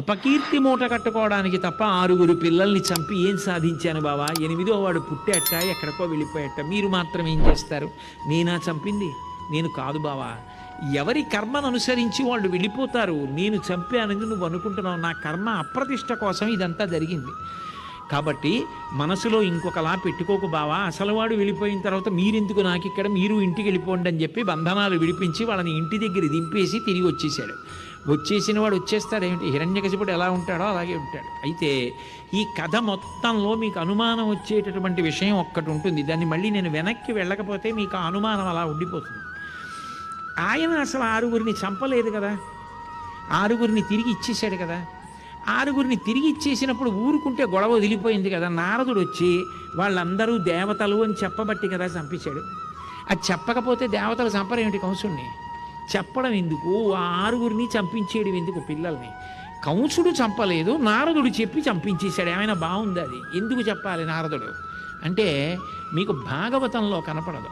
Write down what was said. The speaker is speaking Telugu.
అపకీర్తి మూట కట్టుకోవడానికి తప్ప 6 పిల్లల్ని చంపి ఏం సాధించాను బావా? 8వ వాడు పుట్టేట ఎక్కడికో వెళ్ళిపోయేట. మీరు మాత్రం ఏం చేస్తారు? నేనా చంపింది? నేను కాదు బావా. ఎవరి కర్మను అనుసరించి వాళ్ళు వెళ్ళిపోతారు. నేను చంపానని నువ్వు అనుకుంటున్నావు. నా కర్మ అప్రతిష్ట కోసం ఇదంతా జరిగింది. కాబట్టి మనసులో ఇంకొకలా పెట్టుకోకు బావా. అసలు వాడు వెళ్ళిపోయిన తర్వాత మీరెందుకు నాకు ఇక్కడ, మీరు ఇంటికి వెళ్ళిపోండి అని చెప్పి బంధనాలు విడిపించి వాళ్ళని ఇంటి దగ్గర దింపేసి తిరిగి వచ్చేసాడు. వచ్చేసిన వాడు వచ్చేస్తాడేమిటి? హిరణ్యకశిపుడు ఎలా ఉంటాడో అలాగే ఉంటాడు. అయితే ఈ కథ మొత్తంలో మీకు అనుమానం వచ్చేటటువంటి విషయం ఒక్కటి ఉంటుంది. దాన్ని మళ్ళీ నేను వెనక్కి వెళ్ళకపోతే మీకు ఆ అనుమానం అలా ఉండిపోతుంది. ఆయన అసలు 6 చంపలేదు కదా, 6 తిరిగి ఇచ్చేసాడు కదా. 6 తిరిగి ఇచ్చేసినప్పుడు ఊరుకుంటే గొడవ వదిలిపోయింది కదా. నారదుడు వచ్చి వాళ్ళందరూ దేవతలు అని చెప్పబట్టి కదా చంపించాడు. అది చెప్పకపోతే దేవతలు చంపరేమిటి కంసుడిని? చెప్పడం ఎందుకు? ఆ 6 చంపించేయడం ఎందుకు పిల్లల్ని? కంసుడు చంపలేదు, నారదుడు చెప్పి చంపించేశాడు. ఏమైనా బాగుంది అది? ఎందుకు చెప్పాలి నారదుడు అంటే మీకు భాగవతంలో కనపడదు.